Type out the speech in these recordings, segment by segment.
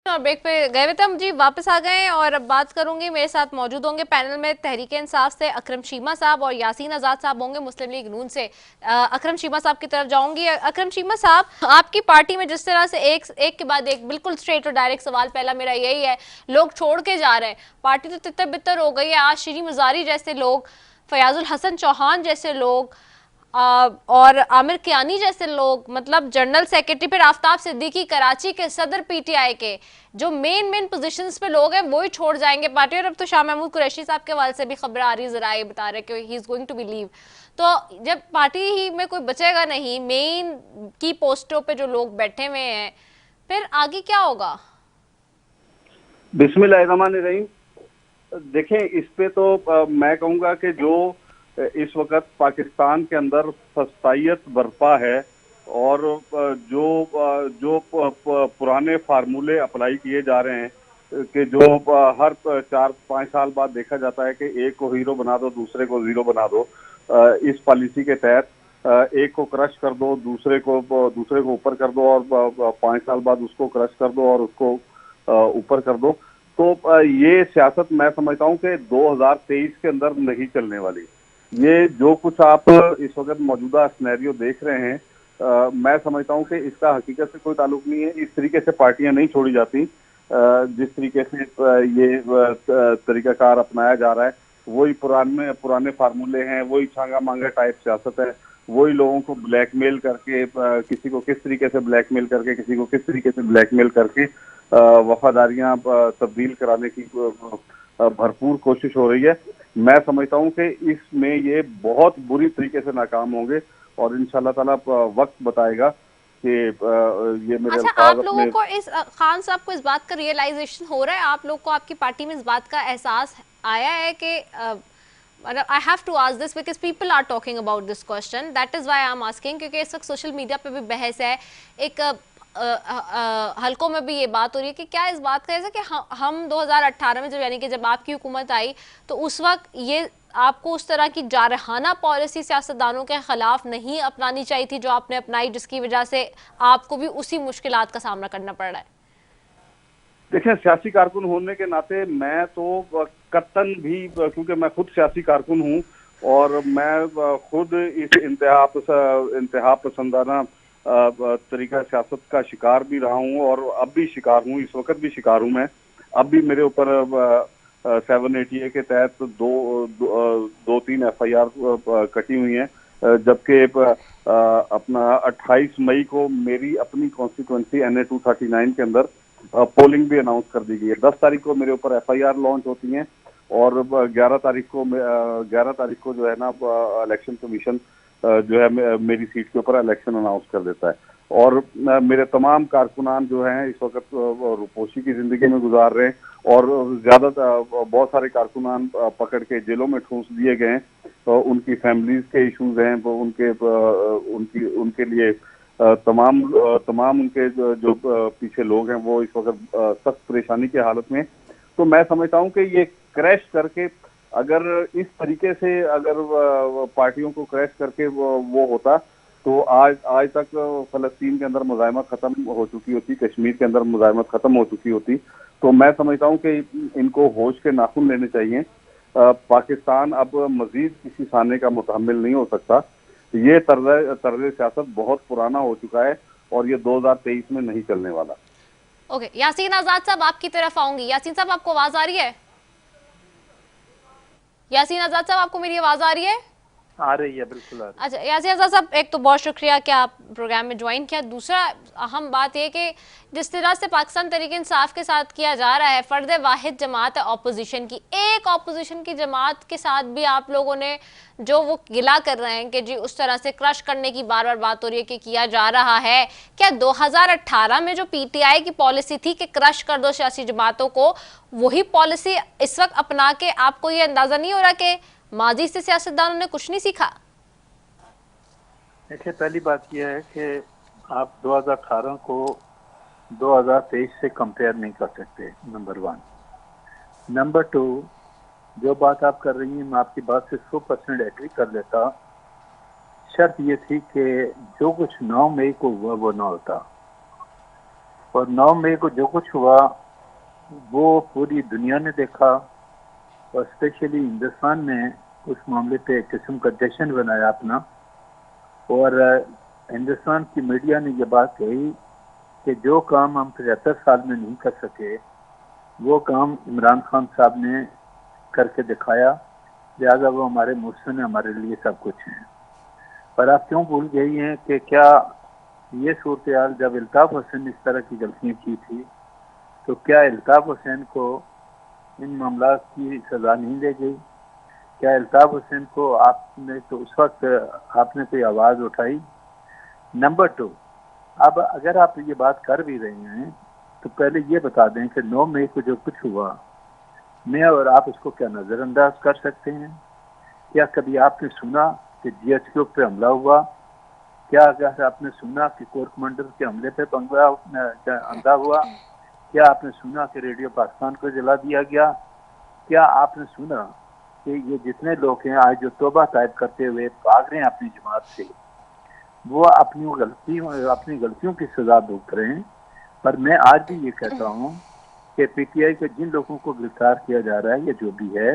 और ब्रेक पे गए हुए थे हम जी, वापस आ गए और अब बात करूंगी। मेरे साथ मौजूद होंगे पैनल में तहरीक इंसाफ से अकरम चीमा साहब और यासीन आजाद साहब होंगे मुस्लिम लीग नून से। अकरम चीमा साहब की तरफ जाऊंगी। अकरम चीमा साहब, आपकी पार्टी में जिस तरह से एक के बाद एक बिल्कुल स्ट्रेट और डायरेक्ट सवाल पहला मेरा यही है, लोग छोड़ के जा रहे हैं, पार्टी तो तितर बितर हो गई है। आज शीरी मजारी जैसे लोग, फयाजुल हसन चौहान जैसे लोग और आमिर कियानी जैसे लोग, मतलब जनरल सेक्रेटरी, फिर आफ्ताब सिद्दीकी कराची के सदर पीटीआई के, जो मेन पोजीशंस पे लोग हैं वो ही छोड़ जाएंगे पार्टी। और अब तो शाह महमूद कुरैशी साहब के हवाले से भी खबर आ रही है, जरा ये बता रहे कि he is going to be leave. तो जब पार्टी ही में कोई बचेगा नहीं, मेन की पोस्टों पे जो लोग बैठे हुए हैं, फिर आगे क्या होगा? बिस्मिल्लाहिर्रहमानिर्रहीम। देखें, इस पे तो मैं कहूँगा कि जो इस वक्त पाकिस्तान के अंदर फस्तायत बरपा है और जो पुराने फार्मूले अप्लाई किए जा रहे हैं कि जो हर 4-5 साल बाद देखा जाता है कि एक को हीरो बना दो, दूसरे को जीरो बना दो। इस पॉलिसी के तहत एक को क्रश कर दो, दूसरे को ऊपर कर दो, और 5 साल बाद उसको क्रश कर दो और उसको ऊपर कर दो। तो ये सियासत मैं समझता हूँ कि 2023 के अंदर नहीं चलने वाली। ये जो कुछ आप इस वक्त मौजूदा सिनेरियो देख रहे हैं, मैं समझता हूँ कि इसका हकीकत से कोई ताल्लुक नहीं है। इस तरीके से पार्टियां नहीं छोड़ी जाती। जिस तरीके से ये तरीकाकार अपनाया जा रहा है, वही पुराने फार्मूले हैं, वही छांगा मांगा टाइप सियासत है, वही लोगों को ब्लैकमेल करके, किसी को किस तरीके से ब्लैकमेल करके, किसी को किस तरीके से ब्लैकमेल करके वफादारियां तब्दील कराने की भरपूर कोशिश हो रही है। मैं समझता हूं कि इसमें ये बहुत बुरी तरीके से नाकाम होंगे और इंशाल्लाह ताला वक्त बताएगा कि ये मेरे अच्छा, अल्फाज आप लोगों अपने। को खान साहब को इस बात का रियलाइजेशन हो रहा है, आप लोग को आपकी पार्टी में इस बात का एहसास आया है कि I have to ask this because people are talking about this question, that is why I am asking, क्योंकि इस वक्त सोशल मीडिया पे भी बहस है, एक हलकों में भी ये बात हो रही है कि क्या इस बात का ऐसा कि हम 2018 में जब, यानी कि जब आपकी हुकूमत आई, तो उस वक्त ये आपको उस तरह की जारहाना पॉलिसी सियासतदानों के खिलाफ नहीं अपनानी चाहिए थी जो आपने अपनाई, जिसकी वजह से आपको भी उसी मुश्किलात का सामना करना पड़ रहा है? देखिए, सियासी कारकुन होने के नाते मैं तो कतन भी, क्योंकि मैं खुद सियासी कारकुन हूँ और मैं खुद इस इंतहा पसंदाना तरीका सियासत का शिकार भी रहा हूँ और अब भी शिकार हूँ, इस वक्त भी शिकार हूँ मैं। अब भी मेरे ऊपर 780A के तहत दो तीन FIR कटी हुई हैं, जबकि अपना 28 मई को मेरी अपनी कॉन्स्टिट्यूएंसी NA 239 के अंदर पोलिंग भी अनाउंस कर दी गई है। 10 तारीख को मेरे ऊपर FIR लॉन्च होती हैं और 11 तारीख को जो है ना, इलेक्शन कमीशन जो है मेरी सीट के ऊपर इलेक्शन अनाउंस कर देता है। और मेरे तमाम कारकुनान जो हैं इस वक्त रुपोशी की जिंदगी में गुजार रहे हैं और बहुत सारे कारकुनान पकड़ के जेलों में ठूंस दिए गए हैं। तो उनकी फैमिलीज के इश्यूज हैं, वो उनके लिए तमाम उनके जो पीछे लोग हैं वो इस वक्त सख्त परेशानी की हालत में। तो मैं समझता हूं कि ये क्रैश करके, अगर इस तरीके से अगर पार्टियों को क्रैश करके वो होता, तो आज तक फलस्तीन के अंदर मुजाहिमत खत्म हो चुकी होती, कश्मीर के अंदर मुजाहिमत खत्म हो चुकी होती। तो मैं समझता हूं कि इनको होश के नाखून लेने चाहिए। पाकिस्तान अब मजीद किसी साने का मुतहम्मिल नहीं हो सकता। ये तर्ज सियासत बहुत पुराना हो चुका है और ये 2023 में नहीं चलने वाला। ओके, यासीन आजाद साहब आपकी तरफ आऊंगी। यासीन साहब, आपको आवाज आ रही है? यासीन आजाद साहब, आपको मेरी आवाज आ रही है? आ रही है, बिल्कुल आ रही है। अच्छा यासीन आजाद साहब, एक तो बहुत शुक्रिया कि आप प्रोग्राम में ज्वाइन किया। दूसरा अहम बात यह कि जिस तरह से पाकिस्तान तहरीक इंसाफ के साथ किया जा रहा है, फर्द वाहिद जमात है ऑपोजिशन की, एक ऑपोजिशन की जमात के साथ भी आप लोगों ने जो वो गिला कर रहे हैं कि जी उस तरह से क्रश करने की बार बार बात हो रही है कि किया जा रहा है। क्या 2018 में जो PTI की पॉलिसी थी कि क्रश कर दो सियासी जमातों को, वही पॉलिसी इस वक्त अपना के आपको ये अंदाजा नहीं हो रहा कि माजी से सियासतदानों ने कुछ नहीं सीखा? देखिए, पहली बात यह है कि आप 2018 को 2023 से कंपेयर नहीं कर सकते, नंबर 1। नंबर 2, जो बात आप कर रही हैं मैं आपकी बात से 100% एग्री कर लेता। शर्त ये थी कि जो कुछ 9 मई को हुआ वो ना होता, और 9 मई को जो कुछ हुआ वो पूरी दुनिया ने देखा, और स्पेशली हिंदुस्तान ने उस मामले पे एक किस्म का जश्न बनाया अपना। और हिंदुस्तान की मीडिया ने ये बात कही कि जो काम हम 75 साल में नहीं कर सके वो काम इमरान खान साहब ने करके दिखाया, लिहाजा वो हमारे मुहसिन है, हमारे लिए सब कुछ है। पर आप क्यों भूल गई हैं कि क्या ये सूरत हाल जब अल्ताफ हुसैन इस तरह की गलतियाँ की थी तो क्या अल्ताफ हुसैन को इन मामला की सजा नहीं दी गई? क्या अल्ताफ हुसैन को आपने तो उस वक्त आपने कोई आवाज़ उठाई? नंबर 2, अब अगर आप ये बात कर भी रहे हैं तो पहले ये बता दें कि 9 मई को जो कुछ हुआ मैं और आप इसको क्या नज़रअंदाज कर सकते हैं? क्या कभी आपने सुना कि GHQ पे हमला हुआ? क्या अगर आपने सुना कि कोर कमांडर के हमले पे हमला हुआ? क्या आपने सुना कि रेडियो पाकिस्तान को जला दिया गया? क्या आपने सुना कि ये जितने लोग हैं आज जो तौबा तायब करते हुए भाग रहे हैं अपनी जमात से, वो अपनी गलतियों की सजा भुगत रहे हैं? पर मैं आज भी ये कहता हूँ कि PTI के जिन लोगों को गिरफ्तार किया जा रहा है या जो भी है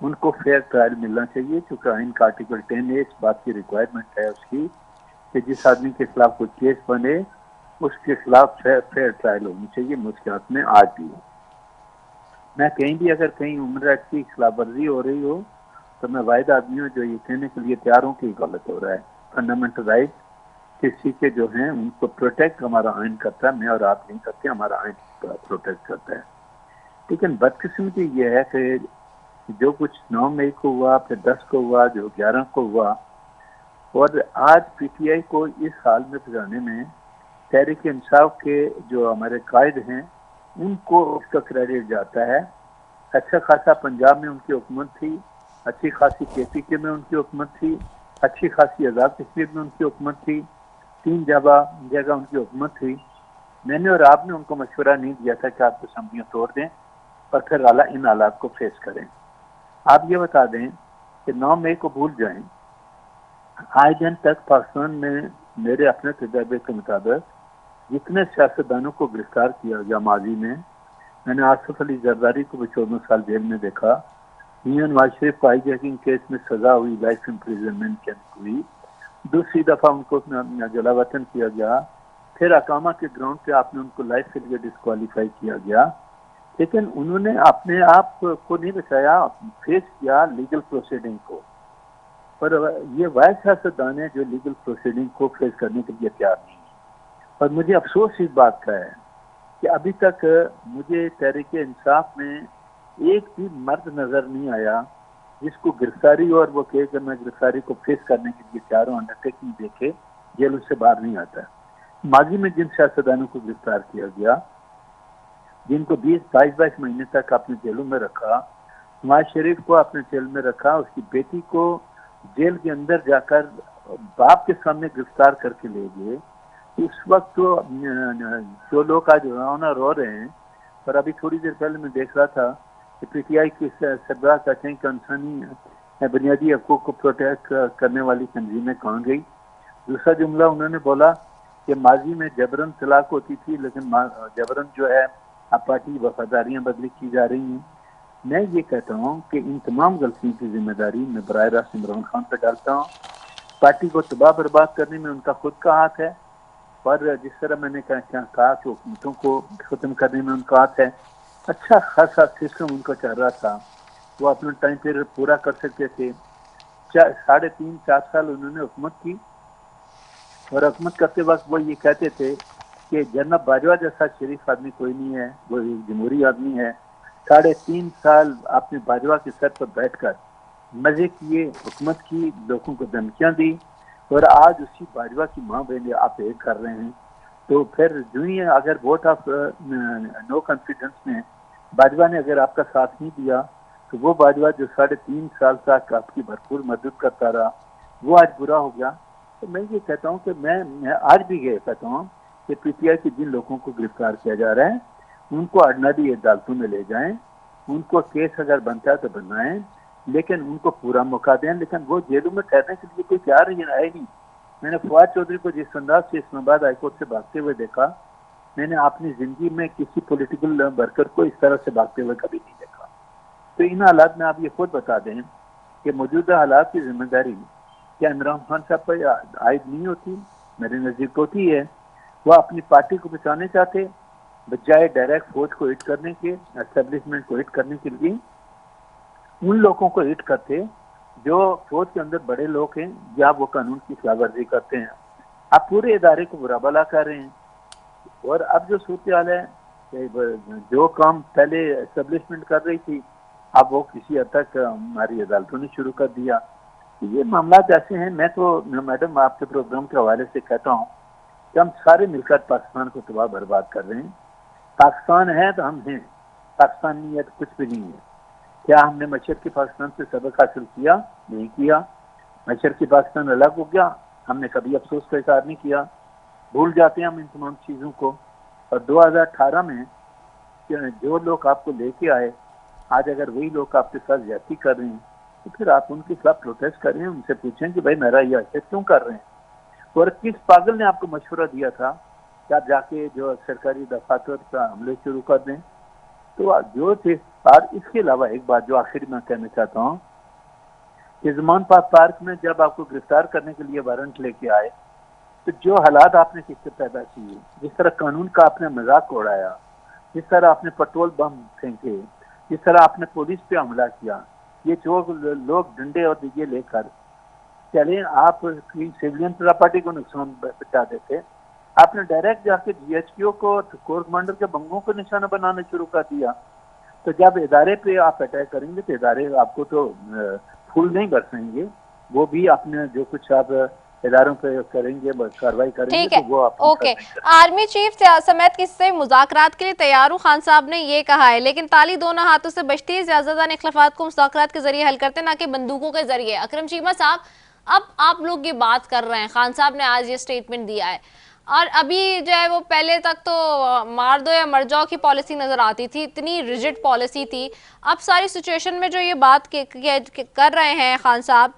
उनको फेयर ट्रायल मिलना चाहिए, क्योंकि आइन का आर्टिकल 10A इस बात की रिक्वायरमेंट है उसकी कि जिस आदमी के खिलाफ कोई केस बने उसके खिलाफ फेयर ट्रायल होनी चाहिए। मुझके हाथ में आज भी है। मैं कहीं भी अगर कहीं ह्यूमन राइट की खिलाफ वर्जी हो रही हो तो मैं वाहिद आदमी हूँ जो ये कहने के लिए तैयार हूँ कि गलत हो रहा है। फंडामेंटल राइट किसी के जो हैं उनको प्रोटेक्ट हमारा आइन करता है, मैं और आप नहीं करते, हमारा आइन प्रोटेक्ट करता है। लेकिन बदकिस्मती ये है कि जो कुछ 9 मई को हुआ, फिर 10 को हुआ, जो 11 को हुआ, और आज PTI को इस हाल में पहुँचाने में तहरीक इंसाफ के जो हमारे कायद हैं उनको उसका क्रेडिट जाता है। अच्छा खासा पंजाब में उनकी हुकूमत थी, अच्छी खासी KPK में उनकी हुकूमत थी, अच्छी खासी आज़ाद कश्मीर में उनकी हुकूमत थी, 3 जगह उनकी हुकूमत थी। मैंने और आपने उनको मशवरा नहीं दिया था कि आप असम्बलियाँ तोड़ दें और फिर इन हालात को फेस करें। आप ये बता दें कि 9 मई को भूल जाएं। आज दिन तक पाकिस्तान में मेरे अपने तजर्बे के मुताबिक जितने सियासतदानों को गिरफ्तार किया गया माजी में, मैंने आसिफ अली जरदारी को भी 14 साल जेल में देखा, मियां नवाज शरीफ को हाईजैकिंग केस में सजा हुई, लाइफ इम्प्रिजनमेंट हुई, दूसरी दफा उनको जलावतन किया गया, फिर अकामा के ग्राउंड पे आपने उनको लाइफ के लिए डिस्क्वालीफाई किया गया, लेकिन उन्होंने अपने आप को नहीं बचाया, फेस किया लीगल प्रोसीडिंग को। पर ये वह सियासतदान है जो लीगल प्रोसीडिंग को फेस करने के लिए तैयार नहीं है। और मुझे अफसोस इस बात का है कि अभी तक मुझे तहरीक इंसाफ में एक भी मर्द नजर नहीं आया जिसको गिरफ्तारी और वो कहे कि मैं गिरफ्तारी को फेस करने के लिए तैयार हूँ, अंडरटेकिंग देके जेल से बाहर नहीं आता। माजी में जिन सियासतदानों को गिरफ्तार किया गया, जिनको 20-22 महीने तक अपने जेलों में रखा, नवाज शरीफ को अपने जेल में रखा, उसकी बेटी को जेल के अंदर जाकर बाप के सामने गिरफ्तार करके ले गए। उस वक्त तो जो लोग आज रोना रो रहे हैं, पर अभी थोड़ी देर पहले मैं देख रहा था कि PTI की सरबराह कहते हैं कि इंसानी बुनियादी हकूक़ को प्रोटेक्ट करने वाली तंजीमें कहाँ गई। दूसरा जुमला उन्होंने बोला कि माजी में जबरन तलाक होती थी, लेकिन जबरन जो है अब पार्टी वफादारियाँ बदली की जा रही हैं। मैं ये कहता हूँ कि इन तमाम गलतियों की जिम्मेदारी मैं बराह रास्त इमरान खान पर डालता हूँ। पार्टी को तबाह बर्बाद करने में उनका खुद का हाथ है, पर जिस तरह मैंने कहा कि हुकूमतों को खत्म करने में उनका हाथ है। अच्छा खासा सिस्टम उनका चल रहा था, वो अपना टाइम पीरियड पूरा कर सकते थे। 3.5-4 साल उन्होंने हुकूमत की, और हुकूमत करते वक्त वो ये कहते थे कि जनाब बाजवा जैसा शरीफ आदमी कोई नहीं है, वो एक जमहूरी आदमी है। 3.5 साल आपने बाजवा के सर पर बैठकर मजे किए, हुकूमत की, लोगों को धमकियां दी, और आज उसी बाजवा की माँ बहन आप एक कर रहे हैं। तो फिर जो ही अगर वोट ऑफ नो कॉन्फिडेंस में बाजवा ने अगर आपका साथ नहीं दिया तो वो बाजवा जो 3.5 साल तक आपकी भरपूर मदद करता रहा वो आज बुरा हो गया। तो मैं ये कहता हूँ कि मैं आज भी ये कहता हूँ कि PTI के जिन लोगों को गिरफ्तार किया जा रहा है उनको ऑर्डिनरी अदालतों में ले जाएं, उनको केस अगर बनता है तो बनाएं, लेकिन उनको पूरा मौका दें, लेकिन वो जेलों में ठहरने के लिए कोई तैयार ही आए नहीं। मैंने फवाद चौधरी को जिस अंदाज से इस्लामाबाद हाईकोर्ट से भागते हुए देखा, मैंने अपनी जिंदगी में किसी पॉलिटिकल वर्कर को इस तरह से भागते हुए कभी नहीं देखा। तो इन हालात में आप ये खुद बता दें कि मौजूदा हालात की जिम्मेदारी क्या इमरान खान साहब पर आयद नहीं होती? मेरे नजदीक होती है। वह अपनी पार्टी को बचाने चाहते, बजाय डायरेक्ट फौज को हिट करने के, एस्टेब्लिशमेंट को हिट करने के लिए उन लोगों को हिट करते जो फौज के अंदर बड़े लोग हैं या वो कानून की खिलाफवर्जी करते हैं। आप पूरे इदारे को बुरा भला कर रहे हैं। और अब जो सूरत हाल है, जो काम पहले एस्टेब्लिशमेंट कर रही थी, अब वो किसी हद तक हमारी अदालतों ने शुरू कर दिया। ये मामला ऐसे हैं, मैं तो मैडम आपके प्रोग्राम के हवाले से कहता हूँ कि हम सारे मिलकर पाकिस्तान को तबाह बर्बाद कर रहे हैं। पाकिस्तान है तो हम हैं, पाकिस्तान नहीं है तो कुछ भी नहीं है। क्या हमने मशरक़ी पाकिस्तान से सबक हासिल किया? नहीं किया। मशरक़ी पाकिस्तान अलग हो गया, हमने कभी अफसोस का इज़हार नहीं किया। भूल जाते हैं हम इन तमाम चीज़ों को। और 2018 में जो लोग आपको लेके आए, आज अगर वही लोग आपके साथ ज्यादती कर रहे हैं तो फिर आप उनके खिलाफ प्रोटेस्ट करें, उनसे पूछें कि भाई मेरा ये ऐसे क्यों कर रहे हैं, और किस पागल ने आपको मशवरा दिया था कि आप जाके जो सरकारी दफातर का हमले शुरू कर दें। तो जो थे। और इसके अलावा एक बात जो आखिर में कहना चाहता हूँ कि ज़मान पार्क में जब आपको गिरफ्तार करने के लिए वारंट लेके आए, तो जो हालात आपने किससे पैदा किए, जिस तरह कानून का आपने मजाक उड़ाया, जिस तरह आपने पेट्रोल बम फेंके, जिस तरह आपने पुलिस पे हमला किया, ये जो लोग डंडे और दिए लेकर चले, आप सिविलियन प्रॉपर्टी को नुकसान बचा देते। आपने डायरेक्ट जाके GHQ को, कोर कमांडर के बंगों को निशाना बनाना शुरू कर दिया। तो जब इदारे पे आप अटैक करेंगे तो इदारे आपको तो फूल नहीं बरसेंगे, वो भी अपने जो कुछ आप इदारों पे करेंगे, कार्रवाई करेंगे, ठीक है। तो वो आप ओके, आर्मी चीफ समेत किससे मुज़ाकरात के लिए तैयार हूँ, खान साहब ने ये कहा है, लेकिन ताली दोनों हाथों से बजती है। ज़्यादातर इख्तिलाफात को मुज़ाकरात के जरिए हल करते, ना कि बंदूकों के जरिए। अकरम चीमा साहब, अब आप लोग ये बात कर रहे हैं, खान साहब ने आज ये स्टेटमेंट दिया है, और अभी जो है वो पहले तक तो मार दो या मर जाओ की पॉलिसी नजर आती थी, इतनी रिजिड पॉलिसी थी। अब सारी सिचुएशन में जो ये बात कर रहे हैं खान साहब,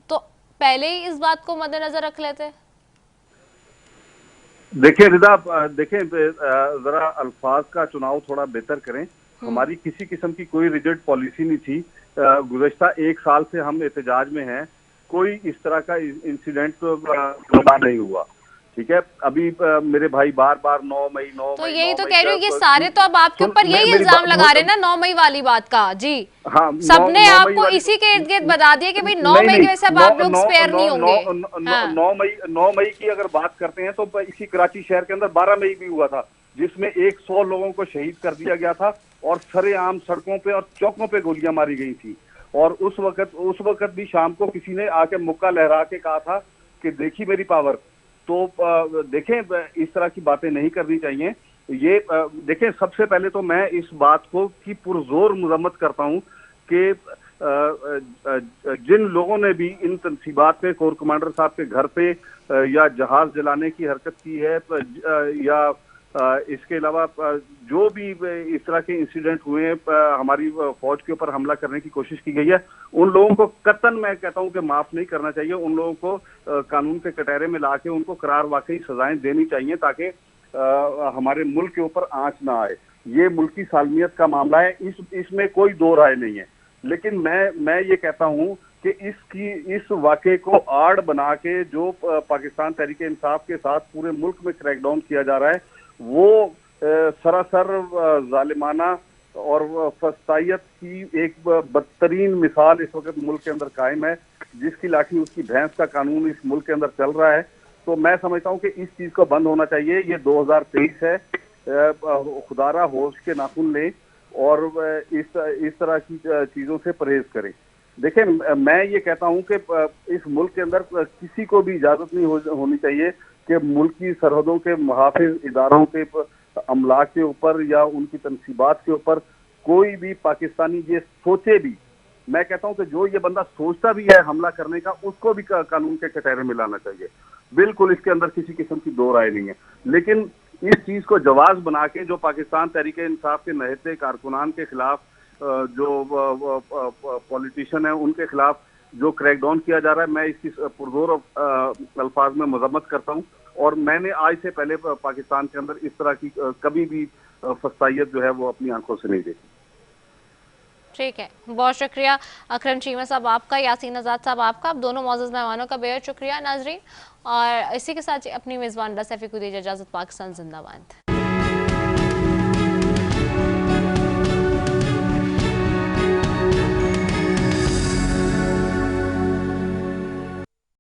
तो पहले ही इस बात को मद्देनजर रख लेते। देखिए रिदा, देखें जरा अल्फाज का चुनाव थोड़ा बेहतर करें। हमारी किसी किस्म की कोई रिजिड पॉलिसी नहीं थी। गुज़श्ता 1 साल से हम एहतजाज में हैं, कोई इस तरह का इंसिडेंट नहीं हुआ। ठीक है, अभी मेरे भाई बार बार 9 मई तो यही तो कह रही हूँ, ये सारे तो अब आपके ऊपर यही इल्जाम लगा रहे हैं ना 9 मई वाली बात का। जी हाँ, सबने आपको इसी के इर्द गिर्द बता दिया कि भाई 9 मई की वजह से अब आप लोग स्पेयर नहीं होंगे। 9 मई की अगर बात करते हैं तो इसी कराची शहर के अंदर 12 मई भी हुआ था, जिसमें 100 लोगों को शहीद कर दिया गया था और सरेआम सड़कों पे और चौकों पे गोलियां मारी गई थी। और उस वक्त भी शाम को किसी ने आके मुक्का लहरा के कहा था कि देखी मेरी पावर। तो देखें, इस तरह की बातें नहीं करनी चाहिए। ये देखें, सबसे पहले तो मैं इस बात को की पुरजोर मजम्मत करता हूं कि जिन लोगों ने भी इन तनसीबात पे कोर कमांडर साहब के घर पे या जहाज जलाने की हरकत की है, या इसके अलावा जो भी इस तरह के इंसिडेंट हुए हैं, हमारी फौज के ऊपर हमला करने की कोशिश की गई है, उन लोगों को कतन मैं कहता हूं कि माफ नहीं करना चाहिए। उन लोगों को कानून के कटहरे में लाके उनको करार वाकई सजाएं देनी चाहिए, ताकि हमारे मुल्क के ऊपर आंच ना आए। ये मुल्की सालमियत का मामला है, इसमें कोई दो राय नहीं है। लेकिन मैं ये कहता हूं कि इस वाक़े को आड़ बना के जो पाकिस्तान तहरीक इंसाफ के साथ पूरे मुल्क में क्रैकडाउन किया जा रहा है, वो सरासर जालिमाना और फसाइयत की एक बदतरीन मिसाल इस वक्त मुल्क के अंदर कायम है। जिसकी लाठी उसकी भैंस का कानून इस मुल्क के अंदर चल रहा है। तो मैं समझता हूं कि इस चीज को बंद होना चाहिए। ये 2023 है, खुदारा होश के नाखून लें और इस तरह की चीजों से परहेज करें। देखें, मैं ये कहता हूं कि इस मुल्क के अंदर किसी को भी इजाजत नहीं होनी चाहिए कि मुल्क की सरहदों के मुहाफिज इदारों के अमला के ऊपर या उनकी तनसीबात के ऊपर कोई भी पाकिस्तानी ये सोचे भी। मैं कहता हूं कि जो ये बंदा सोचता भी है हमला करने का, उसको भी कानून के कटहरे में लाना चाहिए। बिल्कुल इसके अंदर किसी किस्म की दो राय नहीं है। लेकिन इस चीज को जवाज बना के जो पाकिस्तान तहरीक इंसाफ के नहते कारकुनान के खिलाफ जो पॉलिटिशियन है उनके खिलाफ जो क्रैकडाउन किया जा रहा है, मैं इसकी पुरजोर अल्फाज में मजम्मत करता हूँ। और मैंने आज से पहले पाकिस्तान के अंदर इस तरह की कभी भी फसाइयत जो है वो अपनी आंखों से नहीं देखी। ठीक है, बहुत शुक्रिया अकरम चीमा साहब आपका, यासीन आज़ाद साहब आपका, आप दोनों मौजूद मेहमानों का बेहद शुक्रिया नाजरीन। और इसी के साथ अपनी मेज़बान रस को दीजिए इजाज़त। पाकिस्तान जिंदाबाद।